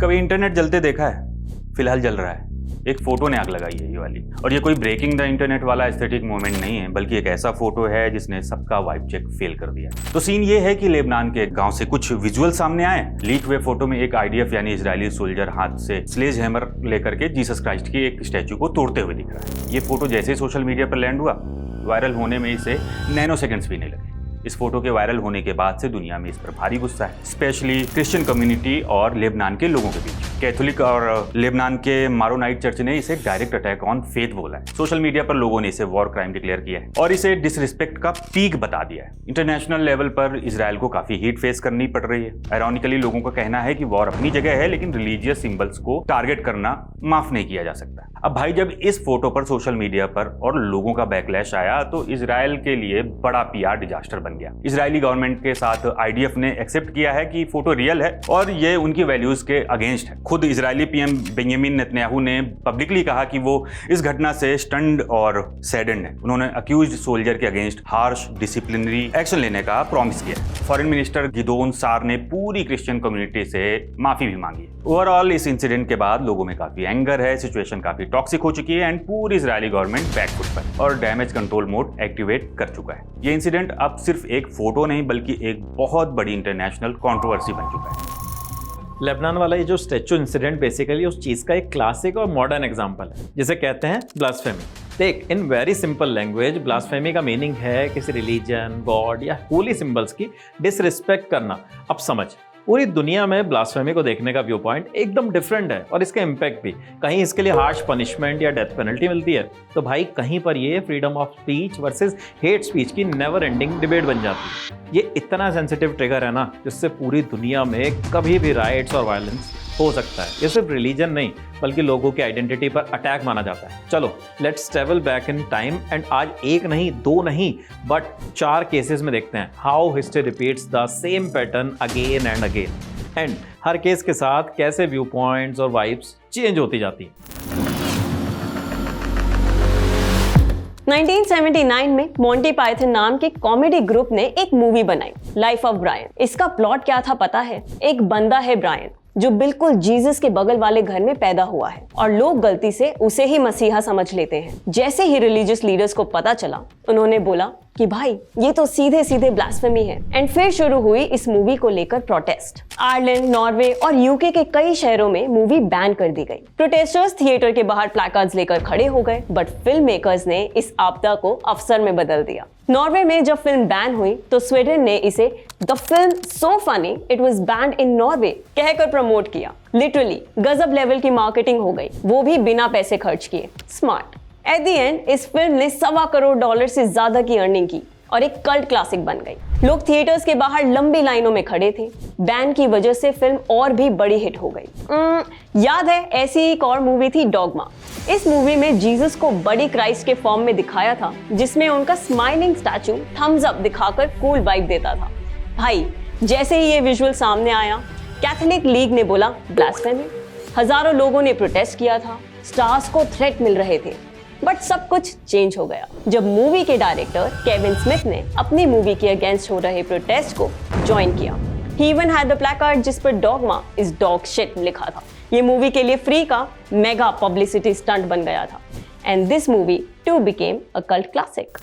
कभी इंटरनेट जलते देखा है? फिलहाल जल रहा है। एक फोटो ने आग लगाई है ये वाली। और ये कोई ब्रेकिंग द इंटरनेट वाला एस्थेटिक मोमेंट नहीं है, बल्कि एक ऐसा फोटो है जिसने सबका वाइब चेक फेल कर दिया। तो सीन ये है कि लेबनान के गांव से कुछ विजुअल सामने आए। लीक हुए फोटो में एक IDF यानी इजरायली सोल्जर हाथ से स्लेज हैमर लेकर के जीसस क्राइस्ट के एक स्टैचू को तोड़ते हुए दिख रहा है। ये फोटो जैसे ही सोशल मीडिया पर लैंड हुआ, वायरल होने में इसे नैनो सेकंड्स भी नहीं लगे। इस फोटो के वायरल होने के बाद से दुनिया में इस पर भारी गुस्सा है, स्पेशली क्रिश्चियन कम्युनिटी और लेबनान के लोगों के बीच। कैथोलिक और लेबनान के मारोनाइट चर्च ने इसे डायरेक्ट अटैक ऑन फेथ बोला है। सोशल मीडिया पर लोगों ने इसे वॉर क्राइम डिक्लेयर किया है और इसे डिसरिस्पेक्ट का पीक बता दिया है। इंटरनेशनल लेवल पर इजराइल को काफी हीट फेस करनी पड़ रही है। आयरॉनिकली लोगों का कहना है कि वॉर अपनी जगह है, लेकिन रिलीजियस सिंबल्स को टारगेट करना माफ नहीं किया जा सकता। अब भाई, जब इस फोटो पर सोशल मीडिया पर और लोगों का बैकलैश आया तो इजराइल के लिए बड़ा PR डिजास्टर बन गया। इजरायली गवर्नमेंट के साथ IDF ने एक्सेप्ट किया है कि फोटो रियल है और ये उनकी वैल्यूज के अगेंस्ट है। खुद इजरायली PM बेंजामिन नेतन्याहू ने पब्लिकली कहा कि वो इस घटना से स्टन्ड और सैडन्ड है। उन्होंने अक्यूज्ड सोल्जर के अगेंस्ट हार्श डिसिप्लिनरी एक्शन लेने का प्रॉमिस किया। फॉरेन मिनिस्टर गिदोन सार ने पूरी क्रिश्चियन कम्युनिटी से माफी भी मांगी है। ओवरऑल इस इंसिडेंट के बाद लोगों में काफी एंगर है, सिचुएशन काफी टॉक्सिक हो चुकी है एंड पूरी इजरायली गवर्नमेंट बैकफुट पर और डैमेज कंट्रोल मोड एक्टिवेट कर चुका है। ये इंसिडेंट अब सिर्फ एक फोटो नहीं बल्कि एक बहुत बड़ी इंटरनेशनल कंट्रोवर्सी बन चुका है। लेबनान वाला ये जो स्टैचू इंसिडेंट बेसिकली उस चीज़ का एक क्लासिक और मॉडर्न एग्जांपल है, जिसे कहते हैं ब्लास्फेमी। देख, in very simple language blasphemy का मीनिंग है किसी रिलीजन, गॉड या होली सिंबल्स की डिसरिस्पेक्ट करना। अब समझ, पूरी दुनिया में ब्लास्फेमी को देखने का व्यू पॉइंट एकदम डिफरेंट है और इसका इम्पैक्ट भी। कहीं इसके लिए हार्श पनिशमेंट या डेथ पेनल्टी मिलती है तो भाई कहीं पर ये freedom of speech versus hate speech की नेवर एंडिंग डिबेट बन जाती है। ये इतना सेंसिटिव ट्रिगर है ना, जिससे पूरी दुनिया में कभी भी राइट्स और वायलेंस हो सकता है। ये सिर्फ रिलीजन नहीं बल्कि लोगों की आइडेंटिटी पर अटैक माना जाता है। चलो let's travel back in time and आज एक नहीं, दो नहीं, बट 4 केसेस में देखते हैं how history repeats the same pattern again and again and her case के साथ कैसे व्यू पॉइंट्स और वाइब्स चेंज होती जाती है। 1979 में मोंटी पाइथन नाम के कॉमेडी ग्रुप ने एक मूवी बनाई, लाइफ ऑफ ब्रायन। इसका प्लॉट क्या था पता है? एक बंदा है ब्रायन जो बिल्कुल जीसस के बगल वाले घर में पैदा हुआ है और लोग गलती से उसे ही मसीहा समझ लेते हैं। जैसे ही रिलीजियस लीडर्स को पता चला, उन्होंने बोला कि भाई ये तो सीधे सीधे ब्लास्फेमी है। एंड फिर शुरू हुई इस मूवी को लेकर प्रोटेस्ट। आयरलैंड, नॉर्वे और UK के कई शहरों में मूवी बैन कर दी गई। प्रोटेस्टर्स थिएटर के बाहर प्लैकार्ड्स लेकर खड़े हो गए, बट फिल्म मेकर्स ने इस आपदा को अवसर में बदल दिया। नॉर्वे में जब फिल्म बैन हुई तो स्वीडन ने इसे the film so funny it was band in Norway कहकर प्रमोट किया। लिटरली गजब लेवल की मार्केटिंग हो गई, वो भी बिना पैसे खर्च किए। स्मार्ट। एट द एंड इस फिल्म ने $1.25 करोड़ से ज्यादा की अर्निंग की और एक कल्ट क्लासिक बन गई। लोग थिएटर्स के बाहर लंबी लाइनों में खड़े थे। बैन की वजह से फिल्म और भी बड़ी हिट हो गई। याद है ऐसी एक और मूवी थी डॉगमा। इस मूवी में जीसस को बड़ी क्राइस्ट के फॉर्म में दिखाया था, जिसमें उनका स्माइलिंग स्टैचू थम्स अप दिखाकर कूल वाइब देता था। भाई जैसे ही ये विजुअल सामने आया, कैथोलिक लीग ने बोला ब्लास्फेमी। हजारों लोगों ने प्रोटेस्ट किया था, स्टार्स को थ्रेट मिल रहे थे। बट सब कुछ चेंज हो गया जब मूवी के डायरेक्टर केविन स्मिथ ने अपनी मूवी के अगेंस्ट हो रहे प्रोटेस्ट को ज्वाइन किया। He even had the placard जिस पर डॉगमा इज डॉग शिट लिखा था। ये मूवी के लिए फ्री का मेगा पब्लिसिटी स्टंट बन गया था and this movie two became a cult classic.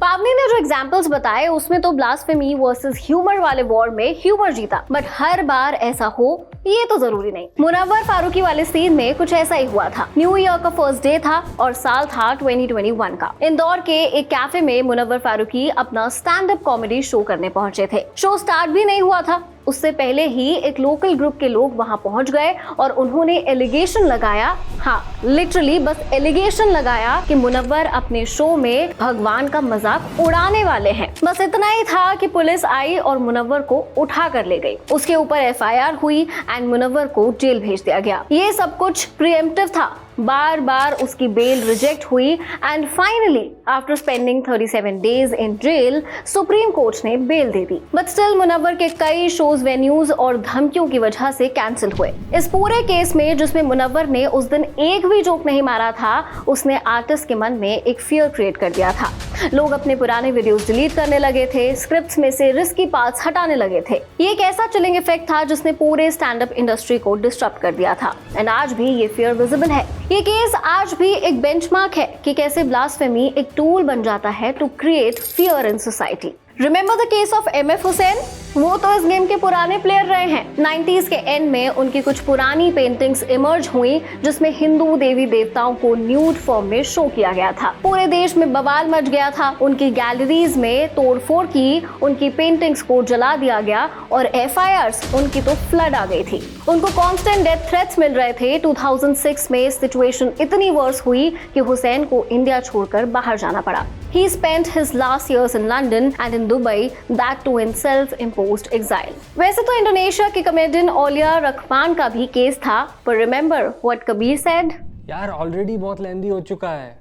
पावनी ने जो एग्जाम्पल्स बताए उसमें तो ब्लास्फेमी वर्सेस ह्यूमर वाले वॉर में ह्यूमर जीता, बट हर बार ऐसा हो ये तो जरूरी नहीं। मुनव्वर फारूकी वाले सीन में कुछ ऐसा ही हुआ था। न्यू ईयर का फर्स्ट डे था और साल था 2021 का। इंदौर के एक कैफे में मुनव्वर फारूकी अपना स्टैंड अप कॉमेडी शो करने पहुंचे थे। शो स्टार्ट भी नहीं हुआ था, उससे पहले ही एक लोकल ग्रुप के लोग वहां पहुंच गए और उन्होंने एलिगेशन लगाया, हाँ लिटरली बस एलिगेशन लगाया कि मुनव्वर अपने शो में भगवान का मजाक उड़ाने वाले हैं। बस इतना ही था कि पुलिस आई और मुनव्वर को उठा कर ले गई। उसके ऊपर FIR हुई एंड मुनव्वर को जेल भेज दिया गया। ये सब कुछ प्रीएम्प्टिव था। बार बार उसकी बेल रिजेक्ट हुई and finally after spending 37 days in jail supreme court ने बेल दे दी। बट स्टिल मुनव्वर के कई शोज, वेन्यूज और धमकियों की वजह से कैंसिल हुए। इस पूरे केस में जिसमें मुनव्वर ने उस दिन एक भी जोक नहीं मारा था, उसने आर्टिस्ट के मन में एक फियर क्रिएट कर दिया था। लोग अपने पुराने वीडियोस डिलीट करने लगे थे, स्क्रिप्ट्स में से रिस्की पार्ट्स हटाने लगे थे। ये एक ऐसा चिलिंग इफेक्ट था जिसने पूरे स्टैंड अप इंडस्ट्री को डिस्टर्ब कर दिया था। एंड आज भी ये फियर विजिबल है। ये केस आज भी एक बेंचमार्क है कि कैसे ब्लास्फेमी एक टूल बन जाता है to create fear in society. Remember the case of MF Hussain? वो तो इस गेम के पुराने प्लेयर रहे हैं। 90s के एंड में उनकी कुछ पुरानी पेंटिंग्स इमर्ज हुई जिसमें हिंदू देवी देवताओं को न्यूड फॉर्म में शो किया गया था। पूरे देश में बवाल मच गया था। उनकी गैलरीज में तोड़फोड़ की, उनकी पेंटिंग्स को जला दिया गया और FIRs उनकी तो फ्लड आ गई थी। उनको कांस्टेंट डेथ थ्रेट्स मिल रहे थे। 2006 में सिचुएशन इतनी वर्स हुई कि हुसैन को इंडिया छोड़कर बाहर जाना पड़ा। He spent his last years in London and in Dubai, that too in self-imposed exile. वैसे तो इंडोनेशिया की कॉमेडियन ओलिया रखमान का भी केस था, पर remember what कबीर said? यार ऑलरेडी बहुत लेंदी हो चुका है।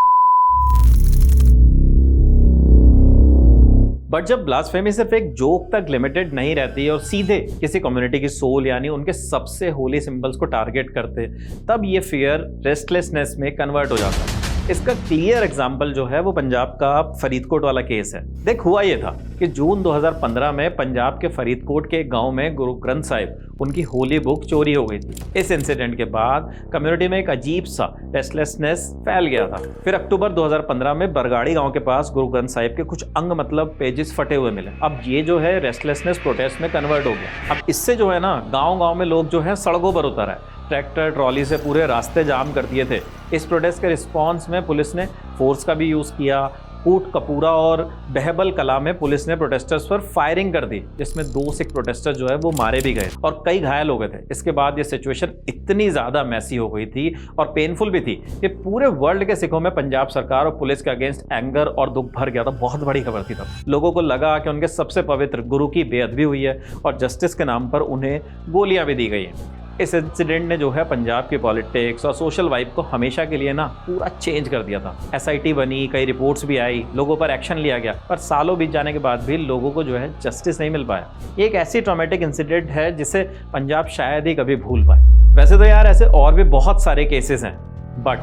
बट जब ब्लास्फेमी सिर्फ एक जोक तक लिमिटेड नहीं रहती और सीधे किसी कम्युनिटी की सोल यानी उनके सबसे होली सिंबल्स को टारगेट करते, तब ये फियर रेस्टलेसनेस में कन्वर्ट हो जाता है। इसका क्लियर एग्जाम्पल जो है वो पंजाब का फरीदकोट वाला केस है। देख, हुआ ये था कि जून 2015 में पंजाब के फरीदकोट के एक गांव में गुरु ग्रंथ साहिब, उनकी होली बुक चोरी हो गई थी। इस इंसिडेंट के बाद कम्युनिटी में एक अजीब सा रेस्टलेसनेस फैल गया था। फिर अक्टूबर 2015 में बरगाड़ी गांव के पास गुरु ग्रंथ साहिब के कुछ अंग मतलब पेजेस फटे हुए मिले। अब ये जो है रेस्टलेसनेस प्रोटेस्ट में कन्वर्ट हो गया। अब इससे जो है ना, गाँव में लोग जो है सड़कों पर उतर आए, ट्रैक्टर ट्रॉली से पूरे रास्ते जाम कर दिए थे। इस प्रोटेस्ट के रिस्पांस में पुलिस ने फोर्स का भी यूज़ किया। कूट कपूरा और बहबल कला में पुलिस ने प्रोटेस्टर्स पर फायरिंग कर दी, जिसमें 2 सिख प्रोटेस्टर्स जो है वो मारे भी गए और कई घायल हो गए थे। इसके बाद ये सिचुएशन इतनी ज़्यादा मैसी हो गई थी और पेनफुल भी थी कि पूरे वर्ल्ड के सिखों में पंजाब सरकार और पुलिस के अगेंस्ट एंगर और दुख भर गया था। बहुत बड़ी खबर थी तब। लोगों को लगा कि उनके सबसे पवित्र गुरु की बेअदबी हुई है और जस्टिस के नाम पर उन्हें गोलियां भी दी गई हैं। इस इंसिडेंट ने जो है पंजाब की पॉलिटिक्स और सोशल वाइब को हमेशा के लिए ना पूरा चेंज कर दिया था। SIT बनी, कई रिपोर्ट्स भी आई, लोगों पर एक्शन लिया गया, पर सालों बीत जाने के बाद भी लोगों को जो है जस्टिस नहीं मिल पाया। ये एक ऐसी ट्रॉमेटिक इंसिडेंट है जिसे पंजाब शायद ही कभी भूल पाए। वैसे तो यार ऐसे और भी बहुत सारे केसेस हैं, बट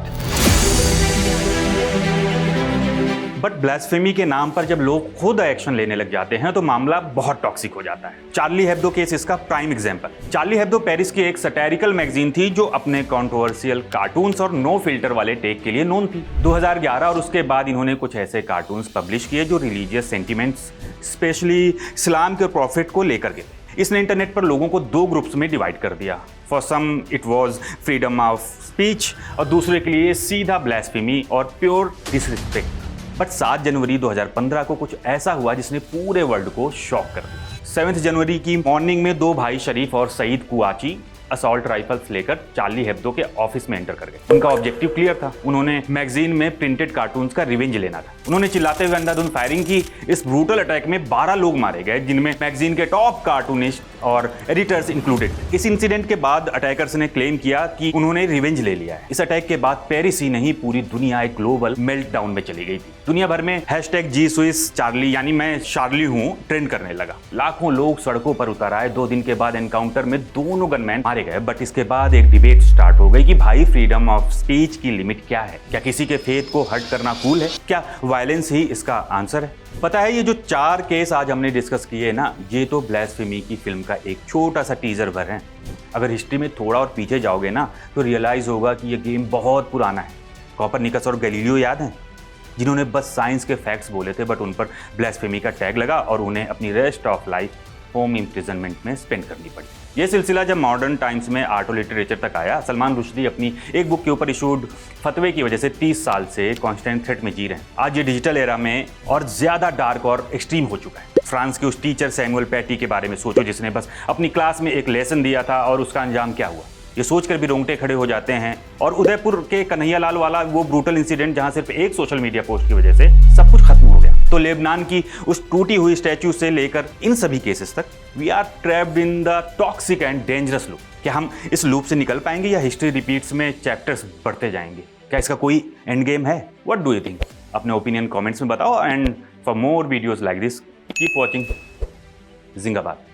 ब्लास्फेमी के नाम पर जब लोग खुद एक्शन लेने लग जाते हैं तो मामला बहुत टॉक्सिक हो जाता है। चार्ली हेब्दो केस इसका prime example. Charlie Hebdo Paris की एक सैटिरिकल मैगजीन थी जो अपने कंट्रोवर्शियल कार्टून्स और नो फिल्टर वाले टेक के लिए नोन थी। 2011 और उसके बाद इन्होंने कुछ ऐसे कार्टून्स पब्लिश किए जो रिलीजियस सेंटिमेंट्स, स्पेशली इस्लाम के प्रॉफिट को लेकर के। इसने इंटरनेट पर लोगों को 2 ग्रुप्स में डिवाइड कर दिया। For some it was freedom of speech और दूसरे के लिए सीधा ब्लास्फेमी और प्योर डिसरिस्पेक्ट। बट 7 जनवरी 2015 को कुछ ऐसा हुआ जिसने पूरे वर्ल्ड को शॉक कर दिया। 7 जनवरी की मॉर्निंग में 2 भाई शरीफ और सईद कुआची असॉल्ट राइफल्स लेकर चार्ली हेब्दो के ऑफिस में एंटर कर गए। उनका ऑब्जेक्टिव क्लियर था, उन्होंने मैगजीन में प्रिंटेड कार्टून्स का रिवेंज लेना था। उन्होंने चिल्लाते हुए अंधाधुंध फायरिंग की। इस ब्रूटल अटैक में 12 लोग मारे गए, जिनमें मैगजीन के टॉप कार्टूनिस्ट और एडिटर्स इंक्लूडेड। इस इंसिडेंट के बाद अटैकर्स ने क्लेम किया कि उन्होंने रिवेंज ले लिया है। इस अटैक के बाद पेरिस ही नहीं पूरी दुनिया एक ग्लोबल मेल्टडाउन में चली गई थी। दुनिया भर में #GSuisCharlie यानी मैं शार्ली हूं ट्रेंड करने लगा। लाखों लोग सड़कों पर उतर आए। 2 दिन के बाद एनकाउंटर में दोनों गनमैन मारे गए। बट इसके बाद एक डिबेट स्टार्ट हो गई कि भाई फ्रीडम ऑफ स्पीच की लिमिट क्या है? क्या किसी के फेथ को हर्ट करना कूल है? क्या वायलेंस ही इसका आंसर है? पता है, ये जो 4 केस आज हमने डिस्कस किए ना, ये तो ब्लास्फेमी की फिल्म का एक छोटा सा टीजर भर है। अगर हिस्ट्री में थोड़ा और पीछे जाओगे ना तो रियलाइज होगा कि ये गेम बहुत पुराना है। कोपरनिकस और गैलीलियो याद हैं, जिन्होंने बस साइंस के फैक्ट्स बोले थे, बट उन पर ब्लास्फेमी का टैग लगा और उन्हें अपनी rest of life home imprisonment में स्पेंड करनी पड़ी। ये सिलसिला जब मॉडर्न टाइम्स में आर्ट और लिटरेचर तक आया, सलमान रुश्दी अपनी एक बुक के ऊपर इशूड फतवे की वजह से 30 साल से कांस्टेंट थ्रेट में जी रहे हैं। आज ये डिजिटल एरा में और ज़्यादा डार्क और एक्सट्रीम हो चुका है। फ्रांस के उस टीचर सैमुअल पैटी के बारे में सोचो, जिसने बस अपनी क्लास में एक लेसन दिया था और उसका अंजाम क्या हुआ। ये सोचकर भी रोंगटे खड़े हो जाते हैं। और उदयपुर के कन्हैया लाल वाला वो ब्रूटल इंसिडेंट, जहां सिर्फ एक सोशल मीडिया पोस्ट की वजह से सब कुछ खत्म हो गया। तो लेबनान की उस टूटी हुई स्टैच्यू से लेकर इन सभी केसेस तक we are trapped in the toxic and dangerous loop. क्या हम इस लूप से निकल पाएंगे या हिस्ट्री रिपीट्स में चैप्टर्स बढ़ते जाएंगे? क्या इसका कोई एंड गेम है? What do you think? अपने ओपिनियन कमेंट्स में बताओ। And for more videos like this keep watching जिंगाबाद।